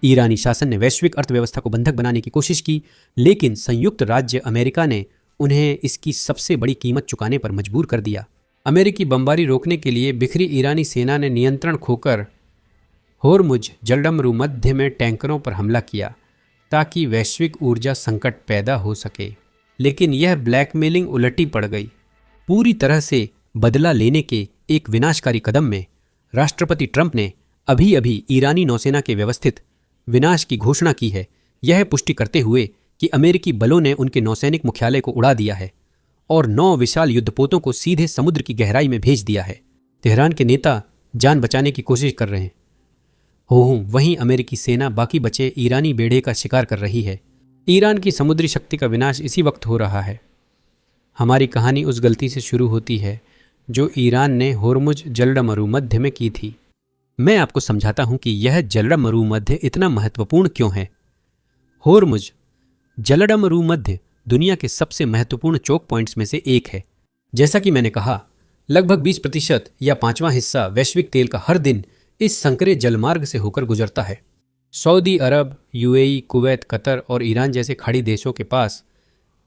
ईरानी शासन ने वैश्विक अर्थव्यवस्था को बंधक बनाने की कोशिश की, लेकिन संयुक्त राज्य अमेरिका ने उन्हें इसकी सबसे बड़ी कीमत चुकाने पर मजबूर कर दिया। अमेरिकी बमबारी रोकने के लिए बिखरी ईरानी सेना ने नियंत्रण खोकर होर्मुज जलडमरू मध्य में टैंकरों पर हमला किया ताकि वैश्विक ऊर्जा संकट पैदा हो सके। लेकिन यह ब्लैकमेलिंग उलटी पड़ गई। पूरी तरह से बदला लेने के एक विनाशकारी कदम में राष्ट्रपति ट्रंप ने अभी अभी ईरानी नौसेना के व्यवस्थित विनाश की घोषणा की है, यह पुष्टि करते हुए कि अमेरिकी बलों ने उनके नौसैनिक मुख्यालय को उड़ा दिया है और 9 विशाल युद्धपोतों को सीधे समुद्र की गहराई में भेज दिया है। तेहरान के नेता जान बचाने की कोशिश कर रहे हैं। वहीं अमेरिकी सेना बाकी बचे ईरानी बेड़े का शिकार कर रही है। ईरान की समुद्री शक्ति का विनाश इसी वक्त हो रहा है। हमारी कहानी उस गलती से शुरू होती है जो ईरान ने होर्मुज जलडमरू मध्य में की थी। मैं आपको समझाता हूं कि यह जलडमरू मध्य इतना महत्वपूर्ण क्यों है। होर्मुज जलडमरू मध्य दुनिया के सबसे महत्वपूर्ण चोक पॉइंट्स में से एक है। जैसा कि मैंने कहा, लगभग 20% या 5वां हिस्सा वैश्विक तेल का हर दिन इस संकरे जलमार्ग से होकर गुजरता है। सऊदी अरब, यूएई, कुवैत, कतर और ईरान जैसे खाड़ी देशों के पास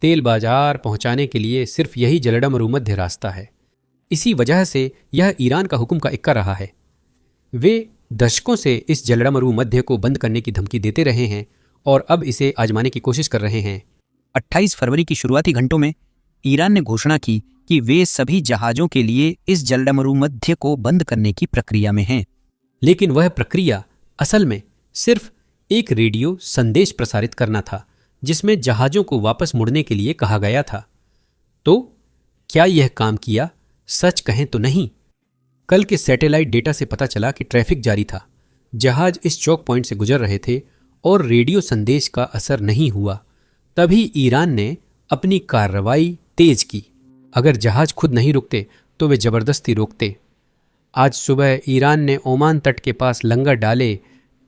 तेल बाजार पहुंचाने के लिए सिर्फ यही जलडमरू मध्य रास्ता है। इसी वजह से यह ईरान का हुक्म का इक्का रहा है। वे दशकों से इस जलडमरू मध्य को बंद करने की धमकी देते रहे हैं और अब इसे आजमाने की कोशिश कर रहे हैं। 28 फरवरी की शुरुआती घंटों में ईरान ने घोषणा की कि वे सभी जहाज़ों के लिए इस जलडमरू मध्य को बंद करने की प्रक्रिया में हैं। लेकिन वह प्रक्रिया असल में सिर्फ एक रेडियो संदेश प्रसारित करना था जिसमें जहाज़ों को वापस मुड़ने के लिए कहा गया था। तो क्या यह काम किया? सच कहें तो नहीं। कल के सैटेलाइट डेटा से पता चला कि ट्रैफिक जारी था, जहाज इस चौक पॉइंट से गुजर रहे थे और रेडियो संदेश का असर नहीं हुआ। तभी ईरान ने अपनी कार्रवाई तेज की। अगर जहाज खुद नहीं रुकते तो वे जबरदस्ती रोकते। आज सुबह ईरान ने ओमान तट के पास लंगर डाले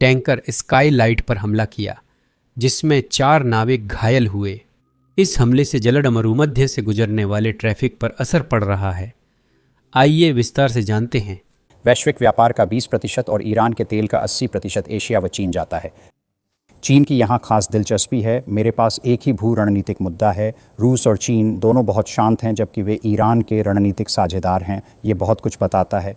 टैंकर स्काई लाइट पर हमला किया, जिसमें 4 नाविक घायल हुए। इस हमले से जलडमरू मध्य से गुजरने वाले ट्रैफिक पर असर पड़ रहा है। आइए विस्तार से जानते हैं। वैश्विक व्यापार का 20% और ईरान के तेल का 80% एशिया व चीन जाता है। चीन की यहाँ खास दिलचस्पी है। मेरे पास एक ही भू रणनीतिक मुद्दा है। रूस और चीन दोनों बहुत शांत हैं, जबकि वे ईरान के रणनीतिक साझेदार हैं। ये बहुत कुछ बताता है।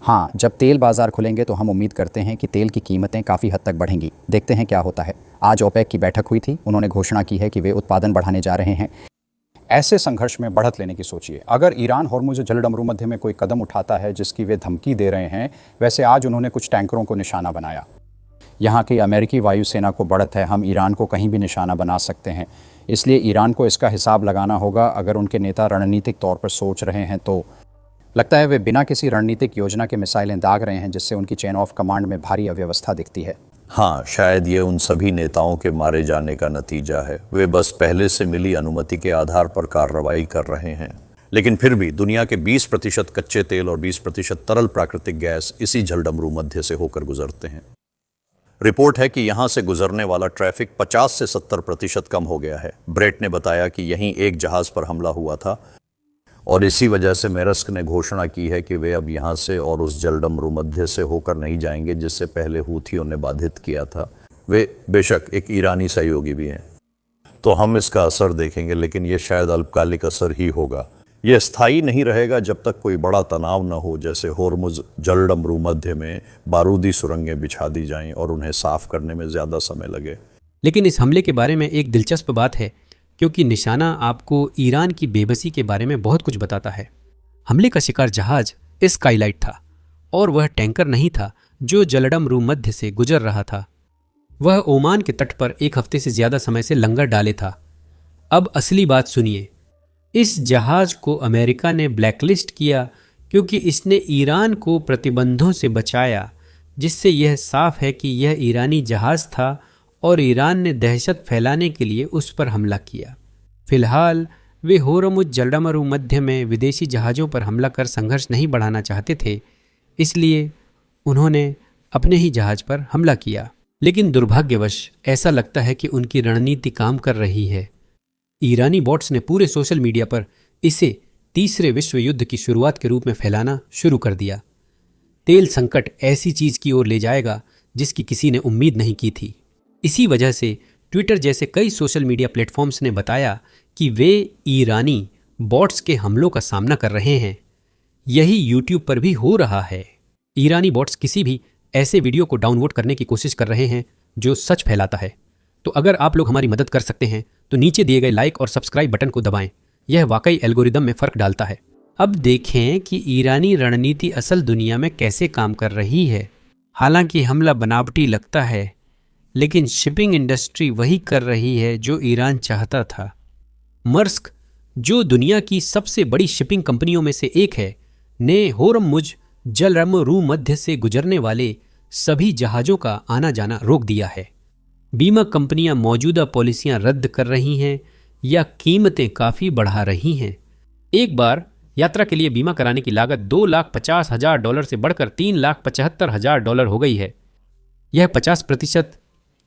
हाँ, जब तेल बाज़ार खुलेंगे तो हम उम्मीद करते हैं कि तेल की कीमतें काफ़ी हद तक बढ़ेंगी। देखते हैं क्या होता है। आज ओपेक की बैठक हुई थी। उन्होंने घोषणा की है कि वे उत्पादन बढ़ाने जा रहे हैं। ऐसे संघर्ष में बढ़त लेने की सोचिए। अगर ईरान होर्मुज जलडमरू मध्य में कोई कदम उठाता है जिसकी वे धमकी दे रहे हैं, वैसे आज उन्होंने कुछ टैंकरों को निशाना बनाया। यहाँ की अमेरिकी वायुसेना को बढ़त है। हम ईरान को कहीं भी निशाना बना सकते हैं, इसलिए ईरान को इसका हिसाब लगाना होगा। अगर उनके नेता रणनीतिक तौर पर सोच रहे हैं तो लगता है वे बिना किसी रणनीतिक योजना के मिसाइलें दाग रहे हैं, जिससे उनकी चेन ऑफ कमांड में भारी अव्यवस्था दिखती है। हाँ, शायद ये उन सभी नेताओं के मारे जाने का नतीजा है। वे बस पहले से मिली अनुमति के आधार पर कार्रवाई कर रहे हैं। लेकिन फिर भी दुनिया के 20% कच्चे तेल और 20% तरल प्राकृतिक गैस इसी जलडमरू मध्य से होकर गुजरते हैं। रिपोर्ट है कि यहाँ से गुजरने वाला ट्रैफिक 50 से 70% कम हो गया है। ब्रेट ने बताया कि यहीं एक जहाज़ पर हमला हुआ था और इसी वजह से मेरस्क ने घोषणा की है कि वे अब यहाँ से और उस जलडमरू मध्य से होकर नहीं जाएंगे जिससे पहले हूथियों ने बाधित किया था। वे बेशक एक ईरानी सहयोगी भी हैं, तो हम इसका असर देखेंगे, लेकिन ये शायद अल्पकालिक असर ही होगा। यह स्थायी नहीं रहेगा जब तक कोई बड़ा तनाव न हो, जैसे होर्मुज जलडमरू मध्य में बारूदी सुरंगें बिछा दी जाएं और उन्हें साफ करने में ज़्यादा समय लगे। लेकिन इस हमले के बारे में एक दिलचस्प बात है, क्योंकि निशाना आपको ईरान की बेबसी के बारे में बहुत कुछ बताता है। हमले का शिकार जहाज स्काईलाइट था और वह टैंकर नहीं था जो जलडमरू मध्य से गुजर रहा था। वह ओमान के तट पर 1 हफ्ते से ज्यादा समय से लंगर डाले था। अब असली बात सुनिए। इस जहाज को अमेरिका ने ब्लैकलिस्ट किया क्योंकि इसने ईरान को प्रतिबंधों से बचाया, जिससे यह साफ है कि यह ईरानी जहाज था और ईरान ने दहशत फैलाने के लिए उस पर हमला किया। फिलहाल वे होर्मुज जलडमरू मध्य में विदेशी जहाज़ों पर हमला कर संघर्ष नहीं बढ़ाना चाहते थे, इसलिए उन्होंने अपने ही जहाज़ पर हमला किया। लेकिन दुर्भाग्यवश ऐसा लगता है कि उनकी रणनीति काम कर रही है। ईरानी बॉट्स ने पूरे सोशल मीडिया पर इसे तीसरे विश्व युद्ध की शुरुआत के रूप में फैलाना शुरू कर दिया। तेल संकट ऐसी चीज की ओर ले जाएगा जिसकी किसी ने उम्मीद नहीं की थी। इसी वजह से ट्विटर जैसे कई सोशल मीडिया प्लेटफॉर्म्स ने बताया कि वे ईरानी बॉट्स के हमलों का सामना कर रहे हैं। यही यूट्यूब पर भी हो रहा है। ईरानी बॉट्स किसी भी ऐसे वीडियो को डाउनलोड करने की कोशिश कर रहे हैं जो सच फैलाता है। तो अगर आप लोग हमारी मदद कर सकते हैं तो नीचे दिए गए लाइक और सब्सक्राइब बटन को दबाएं। यह वाकई एल्गोरिदम में फर्क डालता है। अब देखें कि ईरानी रणनीति असल दुनिया में कैसे काम कर रही है। हालांकि हमला बनावटी लगता है, लेकिन शिपिंग इंडस्ट्री वही कर रही है जो ईरान चाहता था। मर्स्क, जो दुनिया की सबसे बड़ी शिपिंग कंपनियों में से एक है, ने होर्मुज जलमरूमध्य से गुजरने वाले सभी जहाज़ों का आना जाना रोक दिया है। बीमा कंपनियां मौजूदा पॉलिसियां रद्द कर रही हैं या कीमतें काफ़ी बढ़ा रही हैं। एक बार यात्रा के लिए बीमा कराने की लागत $2,50,000 से बढ़कर $3,75,000 हो गई है। यह 50%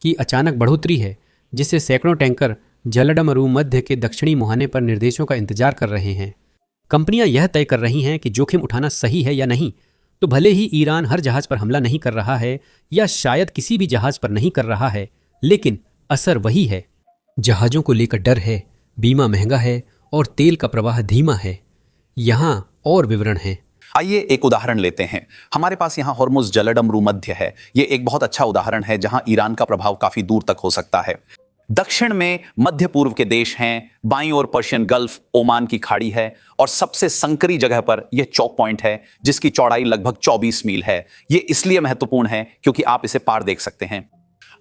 की अचानक बढ़ोतरी है, जिससे सैकड़ों टैंकर जलमरूमध्य के दक्षिणी मुहाने पर निर्देशों का इंतजार कर रहे हैं। कंपनियां यह तय कर रही हैं कि जोखिम उठाना सही है या नहीं। तो भले ही ईरान हर जहाज पर हमला नहीं कर रहा है या शायद किसी भी जहाज पर नहीं कर रहा है, लेकिन असर वही है। जहाज़ों को लेकर डर है, बीमा महंगा है और तेल का प्रवाह धीमा है। यहाँ और विवरण हैं। आइए एक उदाहरण लेते हैं। हमारे पास यहाँ होर्मुज जलमरूमध्य है। ये एक बहुत अच्छा उदाहरण है जहां ईरान का प्रभाव काफी दूर तक हो सकता है। दक्षिण में मध्य पूर्व के देश हैं, बाईं ओर पर्शियन गल्फ, ओमान की खाड़ी है और सबसे संकरी जगह पर यह चौक पॉइंट है जिसकी चौड़ाई लगभग 24 मील है। यह इसलिए महत्वपूर्ण है क्योंकि आप इसे पार देख सकते हैं।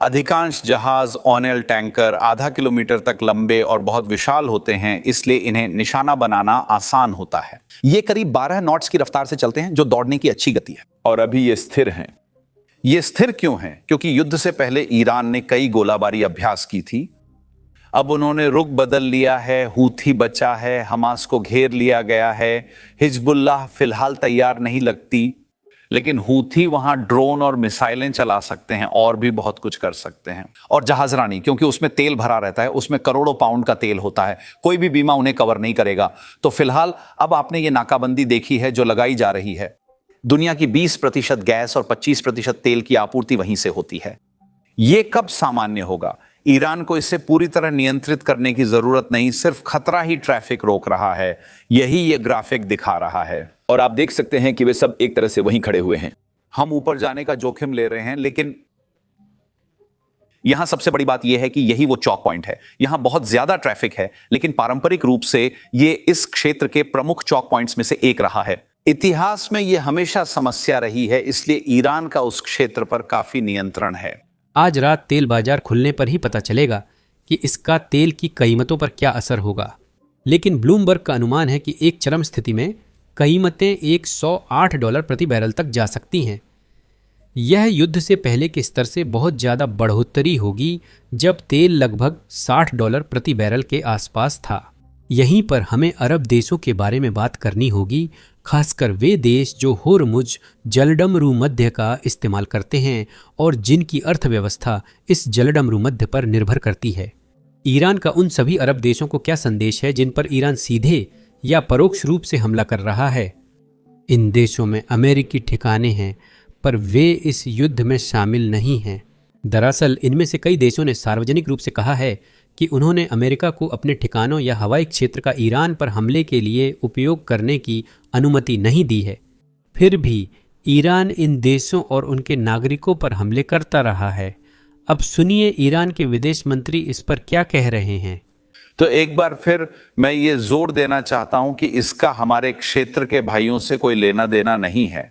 अधिकांश जहाज ऑनेल टैंकर आधा किलोमीटर तक लंबे और बहुत विशाल होते हैं, इसलिए इन्हें निशाना बनाना आसान होता है। ये करीब 12 नॉट्स की रफ्तार से चलते हैं, जो दौड़ने की अच्छी गति है। और अभी ये स्थिर हैं। ये स्थिर क्यों हैं? क्योंकि युद्ध से पहले ईरान ने कई गोलाबारी अभ्यास की थी। अब उन्होंने रुख बदल लिया है। हूथी बचा है, हमास को घेर लिया गया है। हिजबुल्लाह फिलहाल तैयार नहीं लगती, लेकिन हूथी वहां ड्रोन और मिसाइलें चला सकते हैं और भी बहुत कुछ कर सकते हैं। और जहाजरानी, क्योंकि उसमें तेल भरा रहता है, उसमें करोड़ों पाउंड का तेल होता है, कोई भी बीमा उन्हें कवर नहीं करेगा। तो फिलहाल अब आपने ये नाकाबंदी देखी है जो लगाई जा रही है। दुनिया की 20% गैस और 25% तेल की आपूर्ति वहीं से होती है। ये कब सामान्य होगा? ईरान को इसे पूरी तरह नियंत्रित करने की जरूरत नहीं, सिर्फ खतरा ही ट्रैफिक रोक रहा है। यही ये ग्राफिक दिखा रहा है। और आप देख सकते हैं कि वे सब एक तरह से वहीं खड़े हुए हैं। हम ऊपर जाने का जोखिम ले रहे हैं, लेकिन यहां सबसे बड़ी बात यह है कि यही वो चौक पॉइंट है। यहां बहुत ज्यादा ट्रैफिक है, लेकिन पारंपरिक रूप से यह इस क्षेत्र के प्रमुख चौक पॉइंट्स में से एक रहा है। इतिहास में यह हमेशा समस्या रही है, इसलिए ईरान का उस क्षेत्र पर काफी नियंत्रण है। आज रात तेल बाजार खुलने पर ही पता चलेगा कि इसका तेल की कीमतों पर क्या असर होगा। लेकिन ब्लूमबर्ग का अनुमान है कि एक चरम स्थिति में कीमतें $108 प्रति बैरल तक जा सकती हैं। यह युद्ध से पहले के स्तर से बहुत ज़्यादा बढ़ोतरी होगी, जब तेल लगभग $60 प्रति बैरल के आसपास था। यहीं पर हमें अरब देशों के बारे में बात करनी होगी, खासकर वे देश जो होर्मुज जलमरूमध्य का इस्तेमाल करते हैं और जिनकी अर्थव्यवस्था इस जलमरूमध्य पर निर्भर करती है। ईरान का उन सभी अरब देशों को क्या संदेश है जिन पर ईरान सीधे या परोक्ष रूप से हमला कर रहा है? इन देशों में अमेरिकी ठिकाने हैं, पर वे इस युद्ध में शामिल नहीं हैं। दरअसल इनमें से कई देशों ने सार्वजनिक रूप से कहा है कि उन्होंने अमेरिका को अपने ठिकानों या हवाई क्षेत्र का ईरान पर हमले के लिए उपयोग करने की अनुमति नहीं दी है। फिर भी ईरान इन देशों और उनके नागरिकों पर हमले करता रहा है। अब सुनिए ईरान के विदेश मंत्री इस पर क्या कह रहे हैं। तो एक बार फिर मैं ये जोर देना चाहता हूं कि इसका हमारे क्षेत्र के भाइयों से कोई लेना देना नहीं है।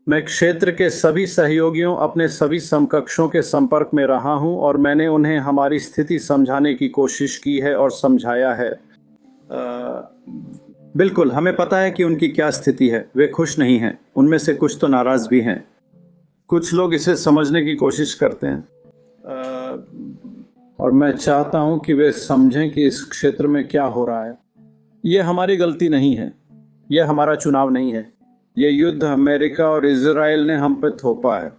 मैं क्षेत्र के सभी सहयोगियों, अपने सभी समकक्षों के संपर्क में रहा हूं और मैंने उन्हें हमारी स्थिति समझाने की कोशिश की है और समझाया है। बिल्कुल, हमें पता है कि उनकी क्या स्थिति है। वे खुश नहीं हैं, उनमें से कुछ तो नाराज भी हैं। कुछ लोग इसे समझने की कोशिश करते हैं और मैं चाहता हूं कि वे समझें कि इस क्षेत्र में क्या हो रहा है। यह हमारी गलती नहीं है, यह हमारा चुनाव नहीं है। यह युद्ध अमेरिका और इजराइल ने हम पे थोपा है।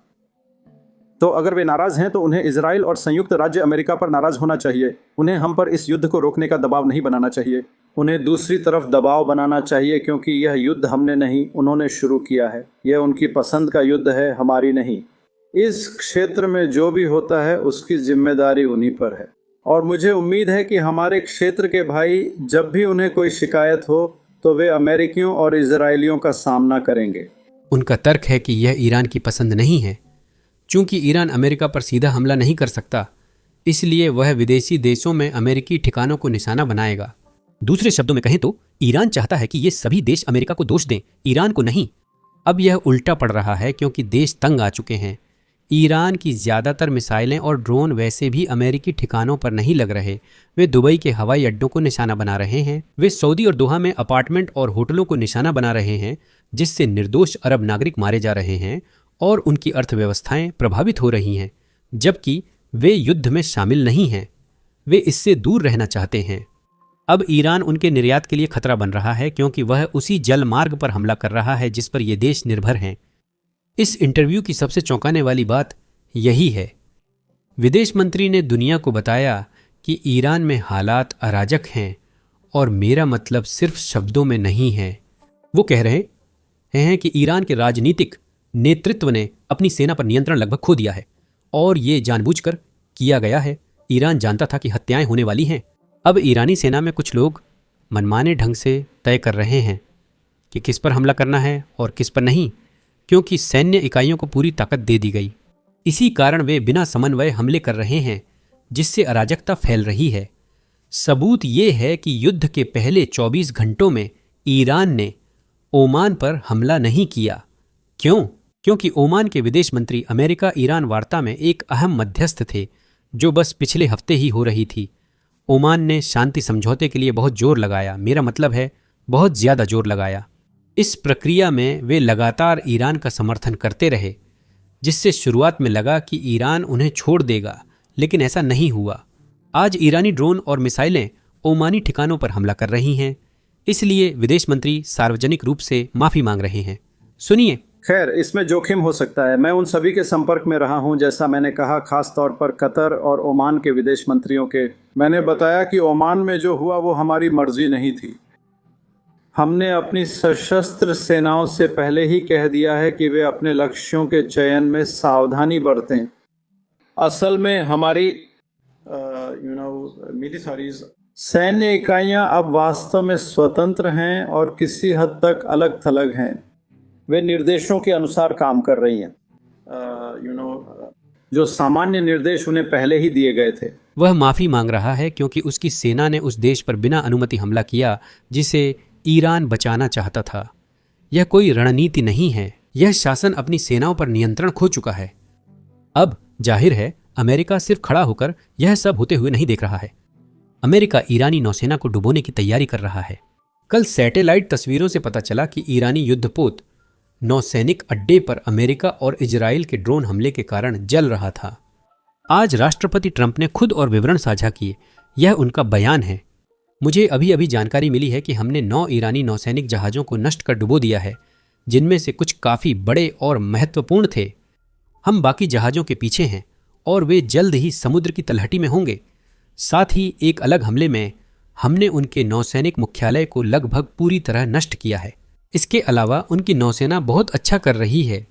तो अगर वे नाराज हैं तो उन्हें इजराइल और संयुक्त राज्य अमेरिका पर नाराज होना चाहिए। उन्हें हम पर इस युद्ध को रोकने का दबाव नहीं बनाना चाहिए। उन्हें दूसरी तरफ दबाव बनाना चाहिए, क्योंकि यह युद्ध हमने नहीं, उन्होंने शुरू किया है। यह उनकी पसंद का युद्ध है, हमारी नहीं। इस क्षेत्र में जो भी होता है उसकी जिम्मेदारी उन्हीं पर है, और मुझे उम्मीद है कि हमारे क्षेत्र के भाई जब भी उन्हें कोई शिकायत हो तो वे अमेरिकियों और इजरायलियों का सामना करेंगे। उनका तर्क है कि यह ईरान की पसंद नहीं है। चूंकि ईरान अमेरिका पर सीधा हमला नहीं कर सकता, इसलिए वह विदेशी देशों में अमेरिकी ठिकानों को निशाना बनाएगा। दूसरे शब्दों में कहें तो ईरान चाहता है कि ये सभी देश अमेरिका को दोष दें, ईरान को नहीं। अब यह उल्टा पड़ रहा है, क्योंकि देश तंग आ चुके हैं। ईरान की ज़्यादातर मिसाइलें और ड्रोन वैसे भी अमेरिकी ठिकानों पर नहीं लग रहे। वे दुबई के हवाई अड्डों को निशाना बना रहे हैं। वे सऊदी और दोहा में अपार्टमेंट और होटलों को निशाना बना रहे हैं, जिससे निर्दोष अरब नागरिक मारे जा रहे हैं और उनकी अर्थव्यवस्थाएं प्रभावित हो रही हैं, जबकि वे युद्ध में शामिल नहीं हैं। वे इससे दूर रहना चाहते हैं। अब ईरान उनके निर्यात के लिए खतरा बन रहा है, क्योंकि वह उसी जल मार्ग पर हमला कर रहा है जिस पर ये देश निर्भर हैं। इस इंटरव्यू की सबसे चौंकाने वाली बात यही है। विदेश मंत्री ने दुनिया को बताया कि ईरान में हालात अराजक हैं, और मेरा मतलब सिर्फ शब्दों में नहीं है। वो कह रहे हैं कि ईरान के राजनीतिक नेतृत्व ने अपनी सेना पर नियंत्रण लगभग खो दिया है, और ये जानबूझकर किया गया है। ईरान जानता था कि हत्याएं होने वाली हैं। अब ईरानी सेना में कुछ लोग मनमाने ढंग से तय कर रहे हैं कि किस पर हमला करना है और किस पर नहीं, क्योंकि सैन्य इकाइयों को पूरी ताकत दे दी गई। इसी कारण वे बिना समन्वय हमले कर रहे हैं, जिससे अराजकता फैल रही है। सबूत ये है कि युद्ध के पहले 24 घंटों में ईरान ने ओमान पर हमला नहीं किया। क्यों? क्योंकि ओमान के विदेश मंत्री अमेरिका ईरान वार्ता में एक अहम मध्यस्थ थे, जो बस पिछले हफ्ते ही हो रही थी। ओमान ने शांति समझौते के लिए बहुत जोर लगाया, मेरा मतलब है बहुत ज़्यादा जोर लगाया। इस प्रक्रिया में वे लगातार ईरान का समर्थन करते रहे, जिससे शुरुआत में लगा कि ईरान उन्हें छोड़ देगा, लेकिन ऐसा नहीं हुआ। आज ईरानी ड्रोन और मिसाइलें ओमानी ठिकानों पर हमला कर रही हैं, इसलिए विदेश मंत्री सार्वजनिक रूप से माफ़ी मांग रहे हैं। सुनिए। खैर, इसमें जोखिम हो सकता है। मैं उन सभी के संपर्क में रहा हूं, जैसा मैंने कहा, खास तौर पर कतर और ओमान के विदेश मंत्रियों के। मैंने बताया कि ओमान में जो हुआ वो हमारी मर्जी नहीं थी। हमने अपनी सशस्त्र सेनाओं से पहले ही कह दिया है कि वे अपने लक्ष्यों के चयन में सावधानी बरतें। असल में हमारी मिलिटरीज सैन्य इकाइयां अब वास्तव में स्वतंत्र हैं और किसी हद तक अलग थलग हैं। वे निर्देशों के अनुसार काम कर रही हैं, जो सामान्य निर्देश उन्हें पहले ही दिए गए थे। वह माफ़ी मांग रहा है क्योंकि उसकी सेना ने उस देश पर बिना अनुमति हमला किया जिसे ईरान बचाना चाहता था। यह कोई रणनीति नहीं है। यह शासन अपनी सेनाओं पर नियंत्रण खो चुका है। अब जाहिर है अमेरिका सिर्फ खड़ा होकर यह सब होते हुए नहीं देख रहा है। अमेरिका ईरानी नौसेना को डुबोने की तैयारी कर रहा है। कल सैटेलाइट तस्वीरों से पता चला कि ईरानी युद्धपोत नौसैनिक अड्डे पर अमेरिका और इजराइल के ड्रोन हमले के कारण जल रहा था। आज राष्ट्रपति ट्रंप ने खुद और विवरण साझा किए। यह उनका बयान है। मुझे अभी अभी जानकारी मिली है कि हमने 9 ईरानी नौसैनिक जहाज़ों को नष्ट कर डुबो दिया है, जिनमें से कुछ काफ़ी बड़े और महत्वपूर्ण थे। हम बाकी जहाज़ों के पीछे हैं और वे जल्द ही समुद्र की तलहटी में होंगे। साथ ही एक अलग हमले में हमने उनके नौसैनिक मुख्यालय को लगभग पूरी तरह नष्ट किया है। इसके अलावा उनकी नौसेना बहुत अच्छा कर रही है।